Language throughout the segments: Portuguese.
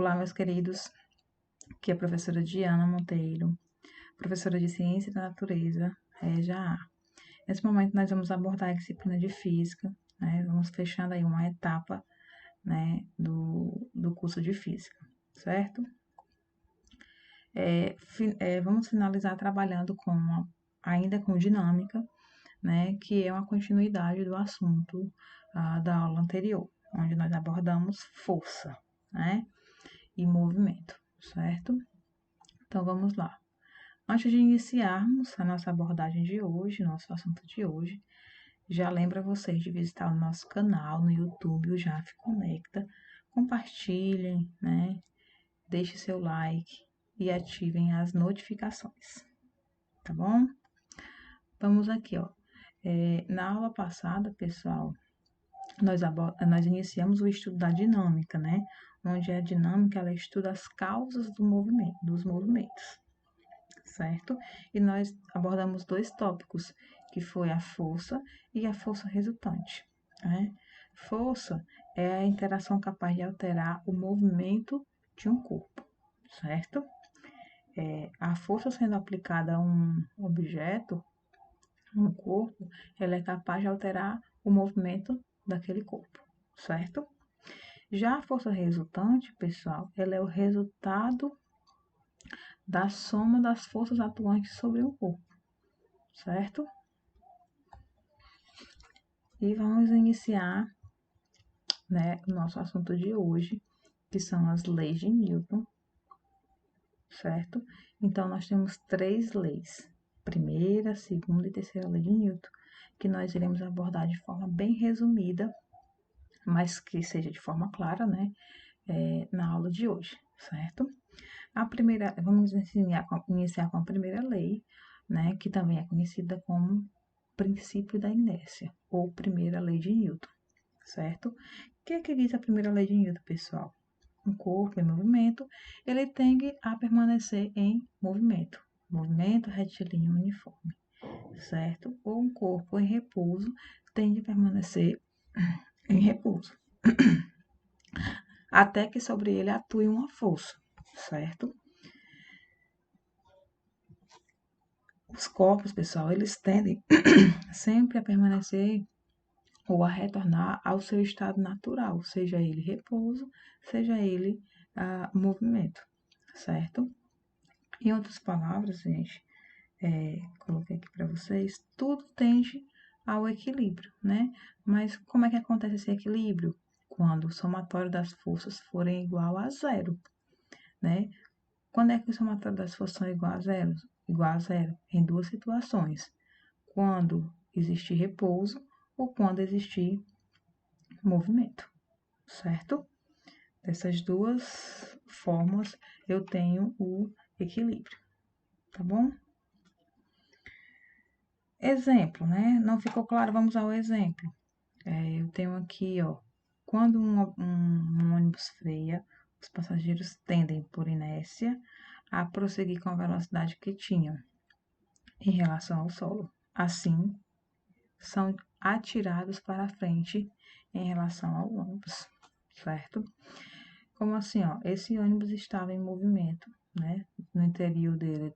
Olá, meus queridos, aqui é a professora Diana Monteiro, professora de Ciência da Natureza, Regia A. Nesse momento, nós vamos abordar a disciplina de Física, né? Vamos fechando aí uma etapa, né, do curso de Física, certo? Vamos finalizar trabalhando ainda com dinâmica, né, que é uma continuidade do assunto da aula anterior, onde nós abordamos força, né, e movimento, certo? Então, vamos lá. Antes de iniciarmos a nossa abordagem de hoje, nosso assunto de hoje, já lembro a vocês de visitar o nosso canal no YouTube, o JAF Conecta, compartilhem, né? Deixe seu like e ativem as notificações, tá bom? Vamos aqui, ó. Na aula passada, pessoal, nós iniciamos o estudo da dinâmica, né? Onde a dinâmica, ela estuda as causas dos movimentos, certo? E nós abordamos dois tópicos, que foi a força e a força resultante, né? Força é a interação capaz de alterar o movimento de um corpo, certo? A força sendo aplicada a um objeto, um corpo, ela é capaz de alterar o movimento daquele corpo, certo? Já a força resultante, pessoal, ela é o resultado da soma das forças atuantes sobre o corpo, certo? E vamos iniciar, né, o nosso assunto de hoje, que são as leis de Newton, certo? Então, nós temos 3 leis, primeira, segunda e terceira lei de Newton, que nós iremos abordar de forma bem resumida, mas que seja de forma clara, né, na aula de hoje, certo? Vamos iniciar com a primeira lei, né, que também é conhecida como princípio da inércia, ou primeira lei de Newton, certo? O que é que diz a primeira lei de Newton, pessoal? Um corpo em movimento, ele tende a permanecer em movimento retilíneo uniforme, certo? Ou um corpo em repouso tende a permanecer em repouso, até que sobre ele atue uma força, certo? Os corpos, pessoal, eles tendem sempre a permanecer ou a retornar ao seu estado natural, seja ele repouso, seja ele movimento, certo? Em outras palavras, gente, coloquei aqui para vocês, tudo tende ao equilíbrio, né? Mas como é que acontece esse equilíbrio? Quando o somatório das forças forem igual a zero, né? Quando é que o somatório das forças são igual a zero? Igual a zero em duas situações. Quando existir repouso ou quando existir movimento, certo? Dessas duas formas eu tenho o equilíbrio, tá bom? Exemplo, né? Não ficou claro, vamos ao exemplo. Eu tenho aqui, ó, quando um ônibus freia, os passageiros tendem, por inércia, a prosseguir com a velocidade que tinham em relação ao solo. Assim, são atirados para frente em relação ao ônibus, certo? Como assim, ó? Esse ônibus estava em movimento, né? No interior dele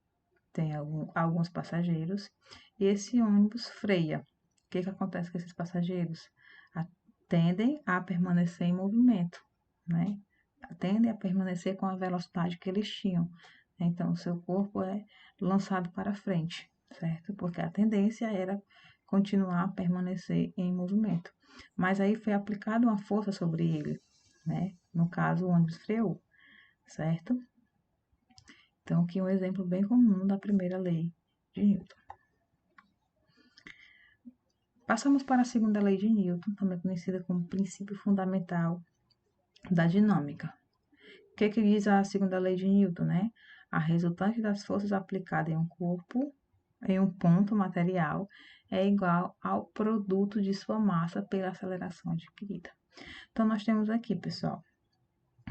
tem alguns passageiros e esse ônibus freia. O que acontece com esses passageiros? Tendem a permanecer em movimento, né? Tendem a permanecer com a velocidade que eles tinham. Então, o seu corpo é lançado para frente, certo? Porque a tendência era continuar a permanecer em movimento. Mas aí foi aplicada uma força sobre ele, né? No caso, o ônibus freou, certo? Então, aqui um exemplo bem comum da primeira lei de Newton. Passamos para a segunda lei de Newton, também conhecida como princípio fundamental da dinâmica. O que diz a segunda lei de Newton, né? A resultante das forças aplicadas em um corpo, em um ponto material, é igual ao produto de sua massa pela aceleração adquirida. Então, nós temos aqui, pessoal,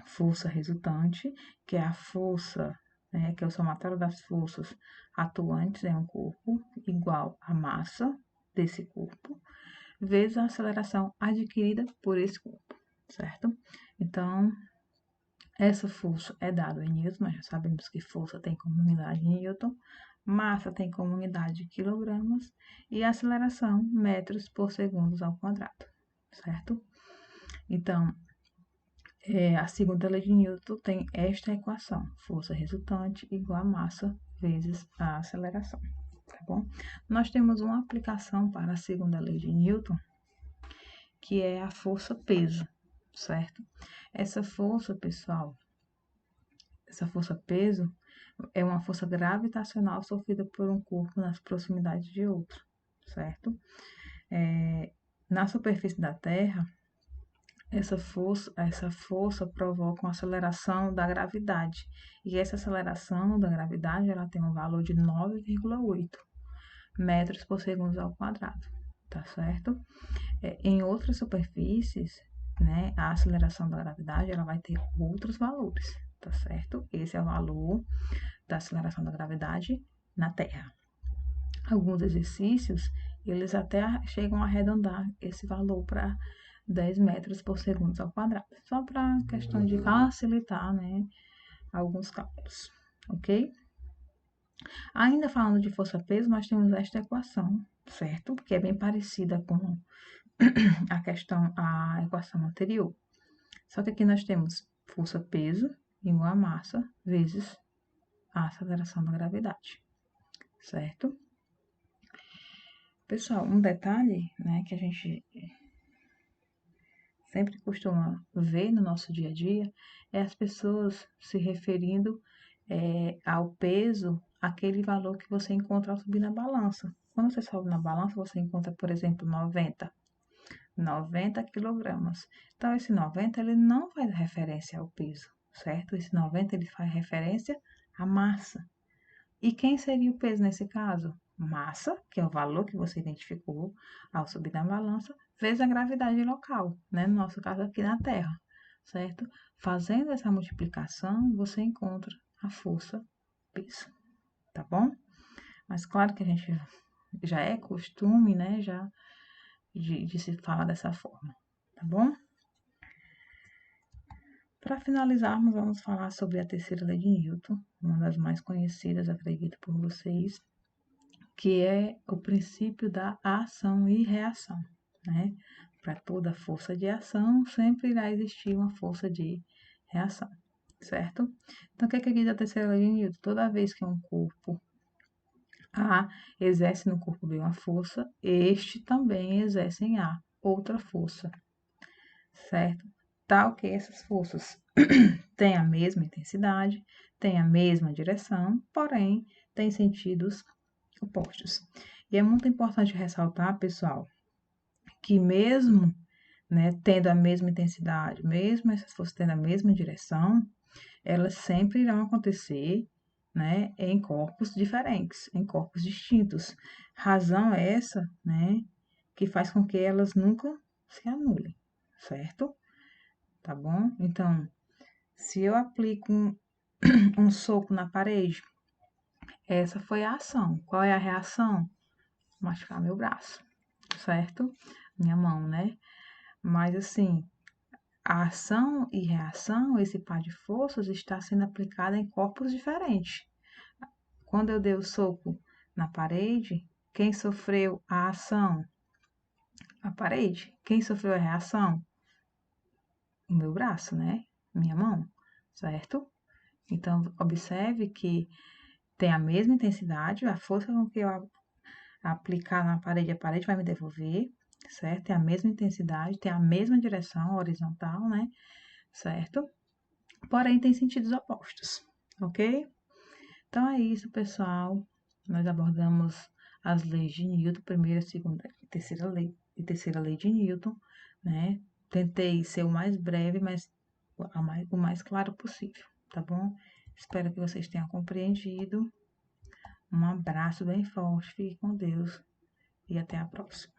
força resultante, que é a força, né, que é o somatório das forças atuantes em um corpo, igual à massa desse corpo, vezes a aceleração adquirida por esse corpo, certo? Então, Essa força é dada em Newton, nós já sabemos que força tem como unidade em Newton, massa tem como unidade de quilogramas e aceleração metros por segundo ao quadrado, certo? Então, a segunda lei de Newton tem esta equação: força resultante igual a massa vezes a aceleração, tá bom? Nós temos uma aplicação para a segunda lei de Newton, que é a força-peso, certo? Essa força, pessoal, essa força-peso é uma força gravitacional sofrida por um corpo nas proximidades de outro, certo? Na superfície da Terra, essa força provoca uma aceleração da gravidade. E essa aceleração da gravidade, ela tem um valor de 9,8 metros por segundo ao quadrado, tá certo? Em outras superfícies, né, a aceleração da gravidade, ela vai ter outros valores, tá certo? Esse é o valor da aceleração da gravidade na Terra. Alguns exercícios, eles até chegam a arredondar esse valor para 10 metros por segundo ao quadrado, só para questão de facilitar, né, alguns cálculos, ok? Ainda falando de força-peso, nós temos esta equação, certo? Que é bem parecida com a equação anterior. Só que aqui nós temos força-peso igual a massa vezes a aceleração da gravidade, certo? Pessoal, um detalhe, né, que a gente sempre costuma ver no nosso dia a dia é as pessoas se referindo ao peso, aquele valor que você encontra ao subir na balança. Quando você sobe na balança, você encontra, por exemplo, 90 quilogramas. Então, esse 90, ele não faz referência ao peso, certo? Esse 90, ele faz referência à massa. E quem seria o peso nesse caso? Massa, que é o valor que você identificou ao subir na balança, vezes a gravidade local, né? No nosso caso aqui na Terra, certo? Fazendo essa multiplicação, você encontra a força peso, tá bom? Mas claro que a gente já é costume, né? Já de se falar dessa forma, tá bom? Para finalizarmos, vamos falar sobre a terceira lei de Newton, uma das mais conhecidas, acredito, por vocês, que é o princípio da ação e reação, né? Para toda força de ação, sempre irá existir uma força de reação, certo? Então, o que é que diz a terceira lei de Newton? Toda vez que um corpo A exerce no corpo B uma força, este também exerce em A outra força, certo? Tal que essas forças têm a mesma intensidade, têm a mesma direção, porém têm sentidos opostos. E é muito importante ressaltar, pessoal, que mesmo, né, tendo a mesma intensidade, mesmo essas forças tendo a mesma direção, elas sempre irão acontecer, né, em corpos diferentes, em corpos distintos. Razão essa, né, que faz com que elas nunca se anulem, certo? Tá bom? Então, se eu aplico um soco na parede, essa foi a ação. Qual é a reação? Machucar meu braço, certo? Minha mão, né? Mas assim, a ação e reação, esse par de forças, está sendo aplicada em corpos diferentes. Quando eu dei o soco na parede, quem sofreu a ação? A parede. Quem sofreu a reação? O meu braço, né? Minha mão, certo? Então, observe que tem a mesma intensidade, a força com que eu aplicar na parede, a parede vai me devolver, certo? Tem a mesma intensidade, tem a mesma direção horizontal, né? Certo? Porém, tem sentidos opostos, ok? Então é isso, pessoal. Nós abordamos as leis de Newton, primeira, segunda e terceira lei de Newton, né? Tentei ser o mais breve, mas o mais claro possível, tá bom? Espero que vocês tenham compreendido. Um abraço bem forte, fique com Deus e até a próxima.